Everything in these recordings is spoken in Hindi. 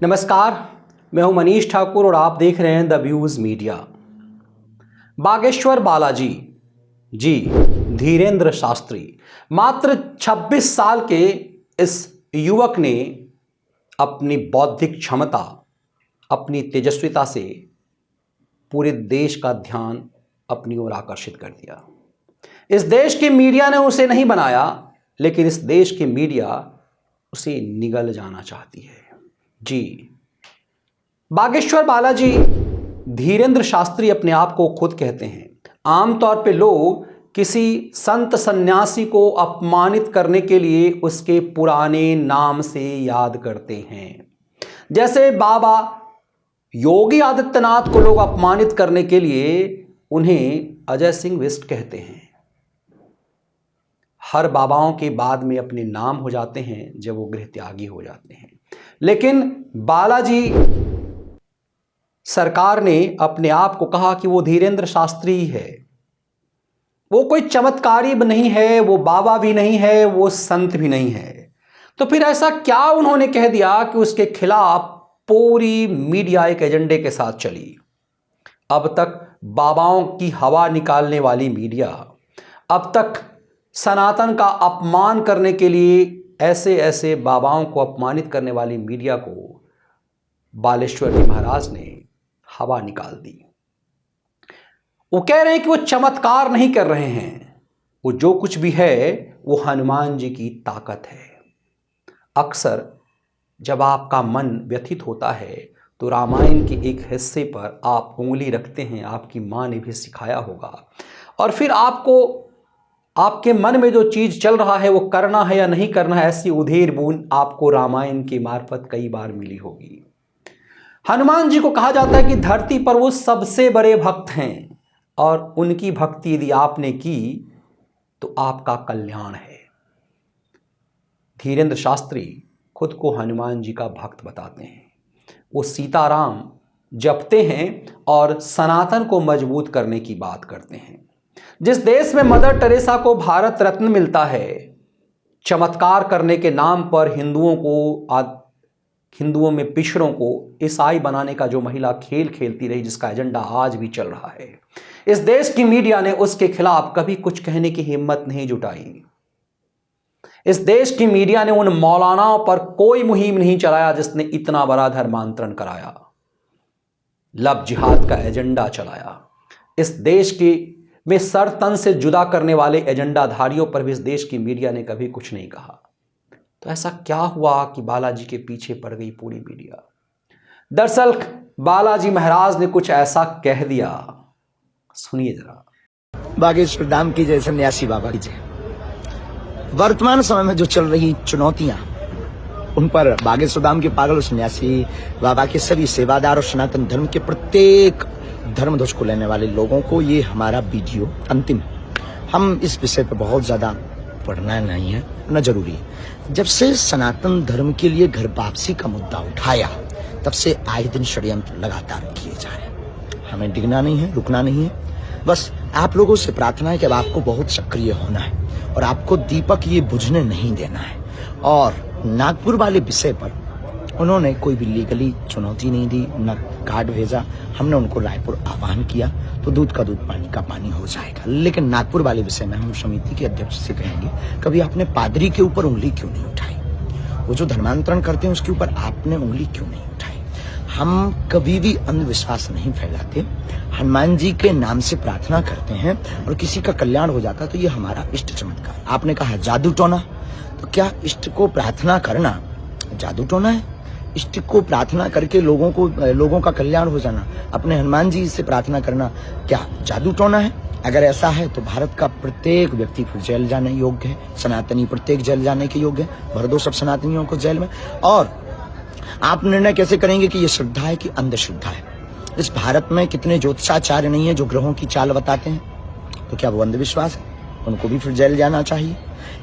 नमस्कार, मैं हूं मनीष ठाकुर और आप देख रहे हैं the views media. Bageshwar Balaji ji Dhirendra Shastri, मात्र 26 साल के इस युवक ने अपनी बौद्धिक क्षमता, अपनी तेजस्विता से पूरे देश का ध्यान अपनी ओर आकर्षित कर दिया। इस देश की मीडिया ने उसे नहीं बनाया, लेकिन इस देश की मीडिया उसे निगल जाना चाहती है। जी, बागेश्वर बालाजी धीरेंद्र शास्त्री अपने आप को खुद कहते हैं। आमतौर पे लोग किसी संत सन्यासी को अपमानित करने के लिए उसके पुराने नाम से याद करते हैं। जैसे बाबा योगी आदित्यनाथ को लोग अपमानित करने के लिए उन्हें अजय सिंह बिष्ट कहते हैं। हर बाबाओं के बाद में अपने नाम हो जाते हैं जब वो गृह त्यागी हो जाते हैं। लेकिन बालाजी सरकार ने अपने आप को कहा कि वो धीरेंद्र शास्त्री ही है। वो कोई चमत्कारी भी नहीं है, वो बाबा भी नहीं है, वो संत भी नहीं है। तो फिर ऐसा क्या उन्होंने कह दिया कि उसके खिलाफ पूरी मीडिया एक एजेंडे के साथ चली। अब तक बाबाओं की हवा निकालने वाली मीडिया, अब तक सनातन का अपमान करने के लिए ऐसे ऐसे बाबाओं को अपमानित करने वाली मीडिया को बालेश्वर जी महाराज ने हवा निकाल दी। वो कह रहे हैं कि वो चमत्कार नहीं कर रहे हैं, वो जो कुछ भी है वो हनुमान जी की ताकत है। अक्सर जब आपका मन व्यथित होता है तो रामायण के एक हिस्से पर आप उंगली रखते हैं, आपकी माँ ने भी सिखाया होगा, और फिर आपको आपके मन में जो चीज चल रहा है वो करना है या नहीं करना है, ऐसी उधेड़ बूंद आपको रामायण के मार्फत कई बार मिली होगी। हनुमान जी को कहा जाता है कि धरती पर वो सबसे बड़े भक्त हैं और उनकी भक्ति यदि आपने की तो आपका कल्याण है। धीरेंद्र शास्त्री खुद को हनुमान जी का भक्त बताते हैं। वो सीताराम जपते हैं और सनातन को मजबूत करने की बात करते हैं। जिस देश में मदर टेरेसा को भारत रत्न मिलता है, चमत्कार करने के नाम पर हिंदुओं में पिछड़ों को ईसाई बनाने का जो महिला खेल खेलती रही, जिसका एजेंडा आज भी चल रहा है, इस देश की मीडिया ने उसके खिलाफ कभी कुछ कहने की हिम्मत नहीं जुटाई। इस देश की मीडिया ने उन मौलानाओं पर कोई मुहिम नहीं चलाया जिसने इतना बड़ा धर्मांतरण कराया, लव जिहाद का एजेंडा चलाया। इस देश की में सर तन से जुदा करने वाले एजेंडाधारियों पर भी इस देश की मीडिया ने कभी कुछ नहीं कहा। तो ऐसा क्या हुआ कि बालाजी के पीछे पड़ गई पूरी मीडिया? दरअसल बालाजी महाराज ने कुछ ऐसा कह दिया, सुनिए जरा। बागेश्वर धाम की जय, सन्यासी बाबा की जय। वर्तमान समय में जो चल रही चुनौतियां, उन पर बागेश्वर धाम के पागल सन्यासी बाबा के सभी सेवादार और सनातन धर्म के प्रत्येक धर्म ध्वज को लेने वाले लोगों को ये हमारा वीडियो अंतिम। हम इस विषय पर बहुत ज्यादा पढ़ना नहीं है, न जरूरी है। जब से सनातन धर्म के लिए घर वापसी का मुद्दा उठाया, तब से आए दिन षड्यंत्र लगातार किए जा रहे हैं। हमें डिगना नहीं है, रुकना नहीं है। बस आप लोगों से प्रार्थना है कि अब आपको बहुत सक्रिय होना है और आपको दीपक ये बुझने नहीं देना है। और नागपुर वाले विषय पर उन्होंने कोई भी लीगली चुनौती नहीं दी, न कार्ड भेजा। हमने उनको रायपुर आह्वान किया तो दूध का दूध पानी का पानी हो जाएगा। लेकिन नागपुर वाले विषय में हम समिति के अध्यक्ष से कहेंगे, कभी आपने पादरी के ऊपर उंगली क्यों नहीं उठाई? वो जो धर्मांतरण करते हैं उसके ऊपर आपने उंगली क्यों नहीं उठाई? हम कभी भी अंधविश्वास नहीं फैलाते। हनुमान जी के नाम से प्रार्थना करते हैं और किसी का कल्याण हो जाता है तो ये हमारा इष्ट चमत्कार। आपने कहा जादू टोना, तो क्या इष्ट को प्रार्थना करना जादू टोना है? इष्ट को प्रार्थना करके लोगों का कल्याण हो जाना, अपने हनुमान जी से प्रार्थना करना, क्या जादू टोना है? अगर ऐसा है तो भारत का प्रत्येक व्यक्ति फिर जेल जाने योग्य है, सनातनी प्रत्येक जेल जाने के योग्य है। भर दो सब सनातनियों को जेल में। और आप निर्णय कैसे करेंगे कि ये श्रद्धा है कि अंधश्रद्धा है? इस भारत में कितने ज्योतिषाचार्य नहीं है जो ग्रहों की चाल बताते हैं, तो क्या वो अंधविश्वास है? उनको भी फिर जेल जाना चाहिए।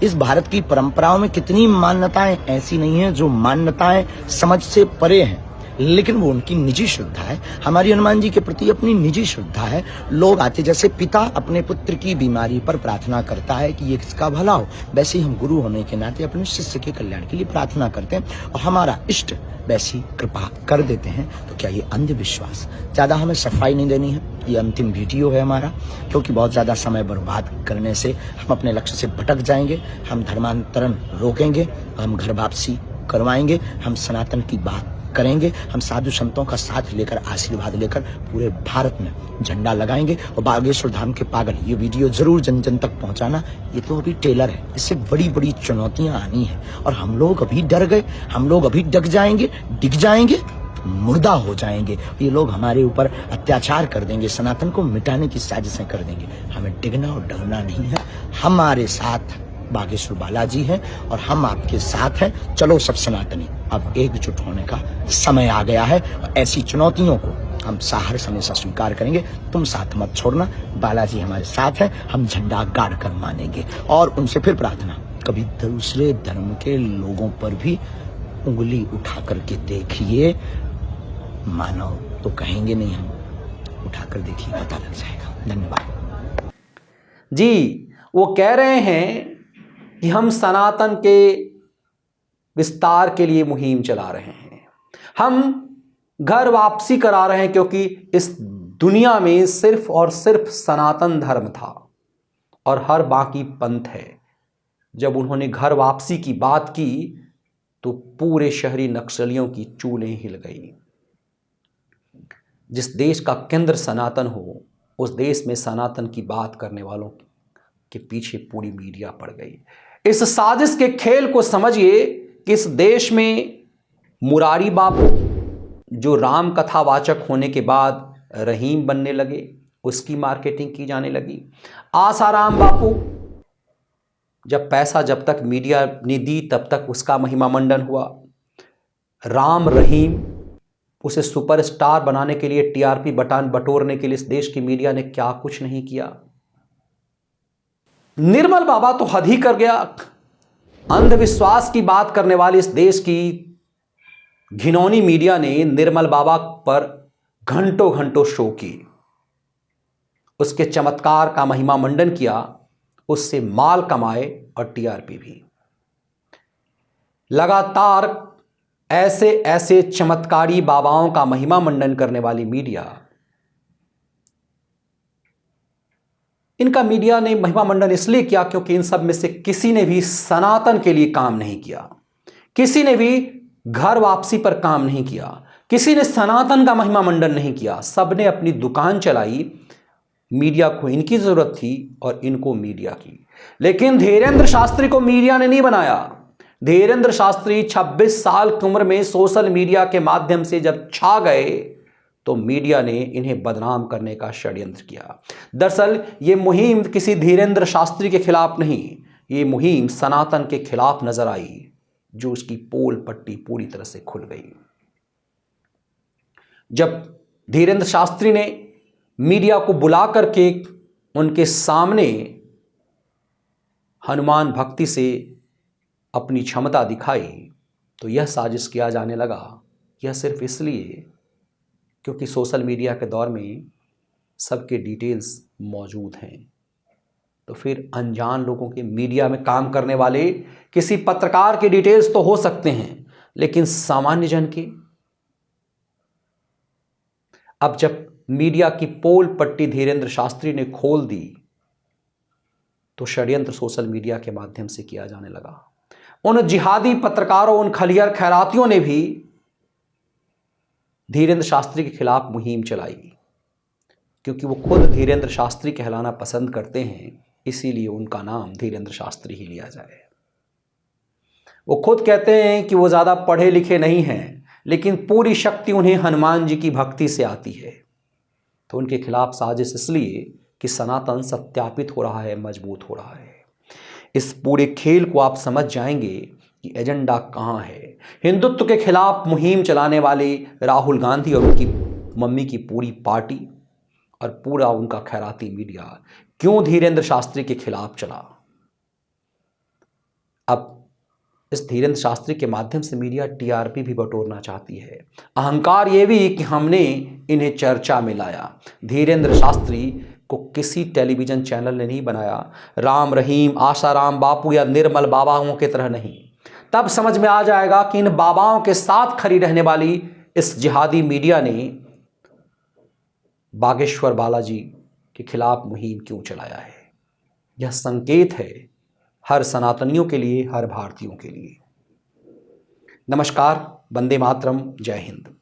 इस भारत की परंपराओं में कितनी मान्यताएं ऐसी नहीं है जो मान्यताएं समझ से परे हैं। लेकिन वो उनकी निजी श्रद्धा है। हमारी हनुमान जी के प्रति अपनी निजी श्रद्धा है। लोग आते, जैसे पिता अपने पुत्र की बीमारी पर प्रार्थना करता है कि ये किसका भला हो, वैसे ही हम गुरु होने के नाते अपने शिष्य के कल्याण के लिए प्रार्थना करते हैं और हमारा इष्ट वैसी कृपा कर देते हैं। तो क्या ये अंधविश्वास? ज्यादा हमें सफाई नहीं देनी है, ये अंतिम वीडियो है हमारा, क्योंकि बहुत ज्यादा समय बर्बाद करने से हम अपने लक्ष्य से भटक जाएंगे। हम धर्मांतरण रोकेंगे, हम घर वापसी करवाएंगे, हम सनातन की बात करेंगे, हम साधु संतों का साथ लेकर, आशीर्वाद लेकर पूरे भारत में झंडा लगाएंगे। और बागेश्वर धाम के पागल, ये वीडियो जरूर जन जन तक पहुंचाना। ये तो अभी टेलर है, इससे बड़ी बड़ी चुनौतियां आनी है और हम लोग अभी डर गए, हम लोग अभी डग जाएंगे, डिग जाएंगे, मुर्दा हो जाएंगे। ये लोग हमारे ऊपर अत्याचार कर देंगे, सनातन को मिटाने की साजिशें कर देंगे। हमें डिगना और डरना नहीं है। हमारे साथ बागेश्वर बालाजी हैं और हम आपके साथ हैं। चलो सब सनातनी, अब एकजुट होने का समय आ गया है और ऐसी चुनौतियों को हम साहस हमेशा स्वीकार करेंगे। तुम साथ मत छोड़ना, बालाजी हमारे साथ हैं, हम झंडा गाड़ कर मानेंगे। और उनसे फिर प्रार्थना, कभी दूसरे धर्म के लोगों पर भी उंगली उठा करके देखिए, मानव तो कहेंगे नहीं, हम उठा कर देखिए, पता लग जाएगा। धन्यवाद जी। वो कह रहे हैं कि हम सनातन के विस्तार के लिए मुहिम चला रहे हैं, हम घर वापसी करा रहे हैं, क्योंकि इस दुनिया में सिर्फ और सिर्फ सनातन धर्म था और हर बाकी पंथ है। जब उन्होंने घर वापसी की बात की तो पूरे शहरी नक्सलियों की चूलें हिल गई। जिस देश का केंद्र सनातन हो, उस देश में सनातन की बात करने वालों के पीछे पूरी मीडिया पड़ गई। इस साजिश के खेल को समझिए कि इस देश में मुरारी बापू, जो राम कथावाचक होने के बाद रहीम बनने लगे, उसकी मार्केटिंग की जाने लगी। आसाराम बापू, जब पैसा जब तक मीडिया ने दी तब तक उसका महिमा मंडन हुआ। राम रहीम, उसे सुपरस्टार बनाने के लिए, टीआरपी बटोरने के लिए इस देश की मीडिया ने क्या कुछ नहीं किया। निर्मल बाबा तो हद ही कर गया। अंधविश्वास की बात करने वाली इस देश की घिनौनी मीडिया ने निर्मल बाबा पर घंटों घंटों शो की, उसके चमत्कार का महिमा मंडन किया, उससे माल कमाए और टीआरपी भी। लगातार ऐसे ऐसे चमत्कारी बाबाओं का महिमा मंडन करने वाली मीडिया, इनका मीडिया ने महिमा मंडन इसलिए किया क्योंकि इन सब में से किसी ने भी सनातन के लिए काम नहीं किया, किसी ने भी घर वापसी पर काम नहीं किया, किसी ने सनातन का महिमा मंडन नहीं किया। सबने अपनी दुकान चलाई, मीडिया को इनकी जरूरत थी और इनको मीडिया की। लेकिन धीरेंद्र शास्त्री को मीडिया ने नहीं बनाया। धीरेंद्र शास्त्री 26 साल की उम्र में सोशल मीडिया के माध्यम से जब छा गए तो मीडिया ने इन्हें बदनाम करने का षड्यंत्र किया। दरअसल ये मुहिम किसी धीरेंद्र शास्त्री के खिलाफ नहीं, ये मुहिम सनातन के खिलाफ नजर आई, जो उसकी पोल पट्टी पूरी तरह से खुल गई। जब धीरेंद्र शास्त्री ने मीडिया को बुला करके उनके सामने हनुमान भक्ति से अपनी क्षमता दिखाई, तो यह साजिश किया जाने लगा, यह सिर्फ इसलिए क्योंकि सोशल मीडिया के दौर में सबके डिटेल्स मौजूद हैं। तो फिर अनजान लोगों के, मीडिया में काम करने वाले किसी पत्रकार के डिटेल्स तो हो सकते हैं, लेकिन सामान्य जन के। अब जब मीडिया की पोल पट्टी धीरेंद्र शास्त्री ने खोल दी तो षड्यंत्र सोशल मीडिया के माध्यम से किया जाने लगा। उन जिहादी पत्रकारों, उन खलियर खैरातियों ने भी धीरेंद्र शास्त्री के खिलाफ मुहिम चलाई, क्योंकि वो खुद धीरेंद्र शास्त्री कहलाना पसंद करते हैं, इसीलिए उनका नाम धीरेंद्र शास्त्री ही लिया जाए। वो खुद कहते हैं कि वो ज़्यादा पढ़े लिखे नहीं हैं, लेकिन पूरी शक्ति उन्हें हनुमान जी की भक्ति से आती है। तो उनके खिलाफ साजिश इसलिए कि सनातन सत्यापित हो रहा है, मजबूत हो रहा है। इस पूरे खेल को आप समझ जाएंगे कि एजेंडा कहाँ है। हिंदुत्व के खिलाफ मुहिम चलाने वाले राहुल गांधी और उनकी मम्मी की पूरी पार्टी और पूरा उनका खैराती मीडिया क्यों धीरेंद्र शास्त्री के खिलाफ चला। अब इस धीरेन्द्र शास्त्री के माध्यम से मीडिया टीआरपी भी बटोरना चाहती है। अहंकार ये भी कि हमने इन्हें चर्चा में लाया। धीरेन्द्र शास्त्री को किसी टेलीविज़न चैनल ने नहीं बनाया, राम रहीम, आसाराम बापू या निर्मल बाबाओं की तरह नहीं। तब समझ में आ जाएगा कि इन बाबाओं के साथ खड़ी रहने वाली इस जिहादी मीडिया ने बागेश्वर बालाजी के खिलाफ मुहिम क्यों चलाया है। यह संकेत है हर सनातनियों के लिए, हर भारतीयों के लिए। नमस्कार, वंदे मातरम, जय हिंद।